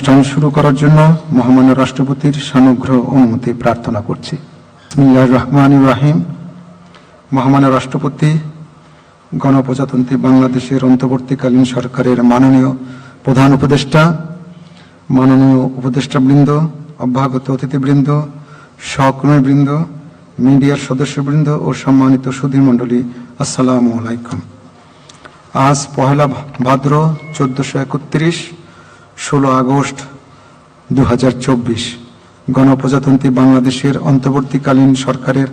অনুষ্ঠান শুরু করার জন্য মহামান্য রাষ্ট্রপতির সানুগ্রহ অনুমতি প্রার্থনা করছি। বিসমিল্লাহির রহমানির রহিম। মহামান্য রাষ্ট্রপতি, গণপ্রজাতন্ত্রী বাংলাদেশের অন্তর্বর্তীকালীন সরকারের মাননীয় প্রধান উপদেষ্টা, মাননীয় উপদেষ্টাবৃন্দ, অভ্যাগত অতিথিবৃন্দ, সহকর্মীবৃন্দ, মিডিয়ার সদস্যবৃন্দ ও সম্মানিত সুধীমণ্ডলী, আসসালামু আলাইকুম। আজ পহেলা ভাদ্র 1431, 16 আগস্ট 2024 গণপ্রজাতন্ত্রী বাংলাদেশের অন্তর্বর্তীকালীন সরকারের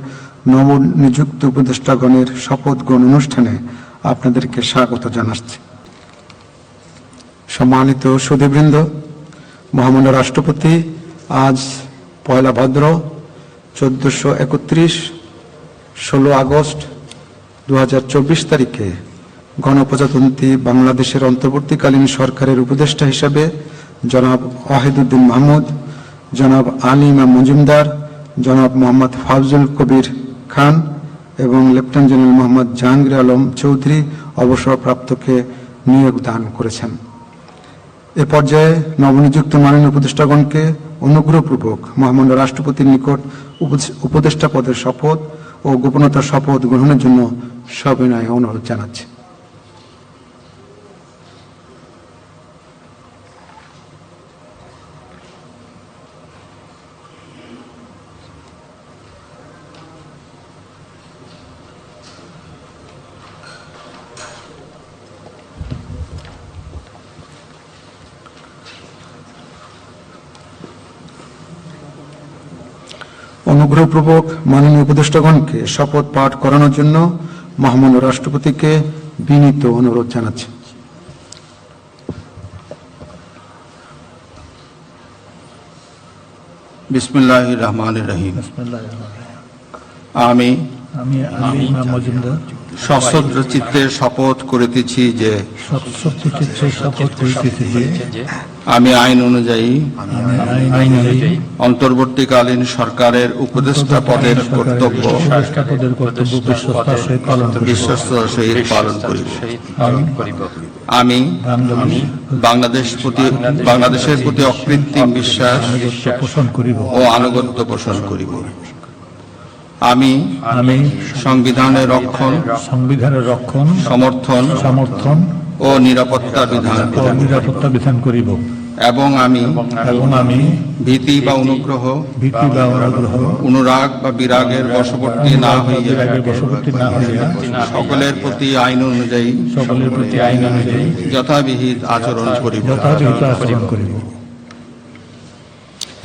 নবনিযুক্ত উপদেষ্টাগণের শপথ গ্রহণ অনুষ্ঠানে আপনাদেরকে স্বাগত জানাচ্ছি। সম্মানিত সুধীবৃন্দ, মহামান্য রাষ্ট্রপতি আজ পয়লা ভাদ্র 1431, 16 আগস্ট 2024 তারিখে গণপ্রজাতন্ত্রী বাংলাদেশের অন্তর্বর্তীকালীন সরকারের উপদেষ্টা হিসেবে জনাব ওয়াহিদুদ্দিন মাহমুদ, জনাব আলিমা মজুমদার, জনাব মোহাম্মদ ফাজল কবির খান এবং লেফটেন্যান্ট জেনারেল মোহাম্মদ জাহাঙ্গীর আলম চৌধুরী অবসরপ্রাপ্তকে নিয়োগ দান করেছেন। এ পর্যায়ে নবনিযুক্ত মাননীয় উপদেষ্টাগণকে অনুগ্রহপূর্বক মহামান্য রাষ্ট্রপতির নিকট উপদেষ্টা পদের শপথ ও গোপনতার শপথ গ্রহণের জন্য সবিনয়ে অনুরোধ জানাচ্ছি। অনুগ্রহপূর্বক মাননীয় উপদেষ্টাগণকে শপথ পাঠ করানোর জন্য মহামান্য রাষ্ট্রপতিকে বিনীত অনুরোধ জানাচ্ছি। বিসমিল্লাহির রহমানির রহিম। আমি সশ্রদ্ধ চিত্তে শপথ করিতেছি যে আমি আইন অনুযায়ী অন্তর্বর্তীকালীন সরকারের উপদেষ্টা পদের কর্তব্য বিশ্বস্ততার সহিত পালন করিব। আমি বাংলাদেশের প্রতি অকৃত্রিম বিশ্বাস ও আনুগত্য পোষণ করিব। আমি সংবিধানের রক্ষণ, সমর্থন ও নিরাপত্তা বিধান করিব এবং আমি ভীতি বা অনুগ্রহ, অনুরাগ বা বিরাগের বশবর্তী না হইয়া সকলের প্রতি আইন অনুযায়ী যথাবিহিত আচরণ করিব।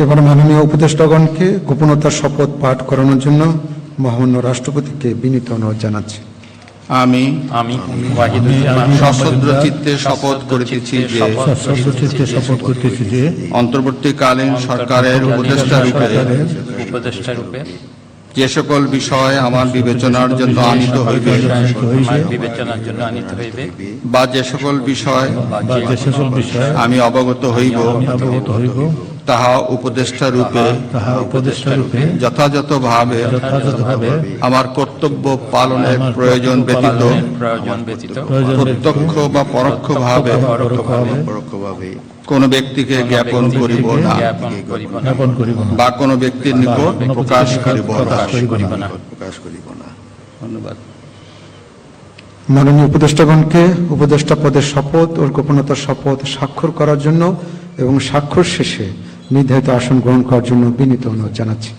এবার মাননীয় উপদেষ্টাগণকে গোপনতার শপথ পাঠ করানোর জন্য মহামান্য রাষ্ট্রপতিকে বিনীত অনুরোধ জানাচ্ছি। আমি সশ্রদ্ধ চিত্তে শপথ করিতেছি যে অন্তর্বর্তীকালীন সরকারের উপদেষ্টা রূপে যে সকল বিষয় আমার বিবেচনার জন্য আনিত হইবে বা যে সকল বিষয় আমি অবগত হইব তাহা উপদেষ্টা রূপে যথাযথভাবে আমার কর্তব্য পালনের প্রয়োজন ব্যতীত প্রত্যক্ষ বা পরোক্ষভাবে কোন ব্যক্তিকে জ্ঞাপন করিব না বা কোন ব্যক্তির নিকট প্রকাশ করিব না। ধন্যবাদ। মাননীয় উপদেষ্টাগণকে উপদেষ্টা পদের শপথ ও গোপনতার শপথ স্বাক্ষর করার জন্য এবং স্বাক্ষর শেষে নির্ধারিত আসন গ্রহণ করার জন্য বিনীত অনুরোধ জানাচ্ছি।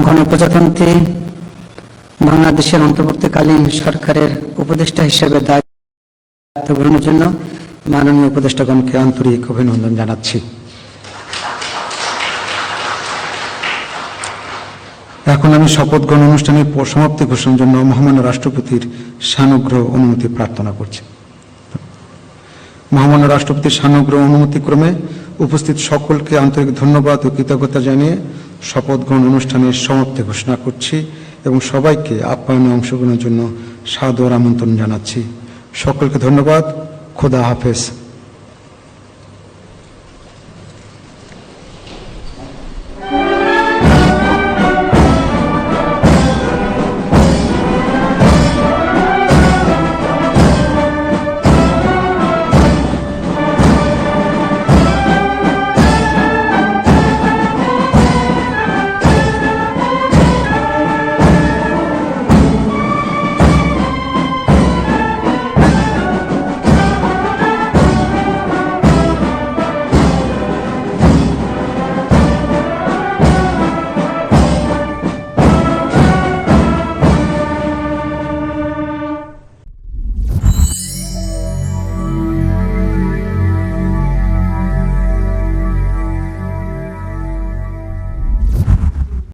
গণপ্রজাতন্ত্রী বাংলাদেশের অন্তর্বর্তীকালীন সরকারের উপদেষ্টা হিসেবে দায়িত্ব গ্রহণের জন্য মাননীয় উপদেষ্টাগণকে আন্তরিক অভিনন্দন জানাচ্ছি। এখন আমি শপথ গ্রহণ অনুষ্ঠানের সমাপ্তি ঘোষণার জন্য মহামান্য রাষ্ট্রপতির সানুগ্রহ অনুমতি প্রার্থনা করছি। মহামান্য রাষ্ট্রপতির সানুগ্রহ অনুমতি ক্রমে উপস্থিত সকলকে আন্তরিক ধন্যবাদ ও কৃতজ্ঞতা জানিয়ে শপথ গ্রহণ অনুষ্ঠানের সমাপ্তি ঘোষণা করছি এবং সবাইকে আপ্যায়নে অংশগ্রহণের জন্য সাদর আমন্ত্রণ জানাচ্ছি। সকলকে ধন্যবাদ। খোদা হাফেজ।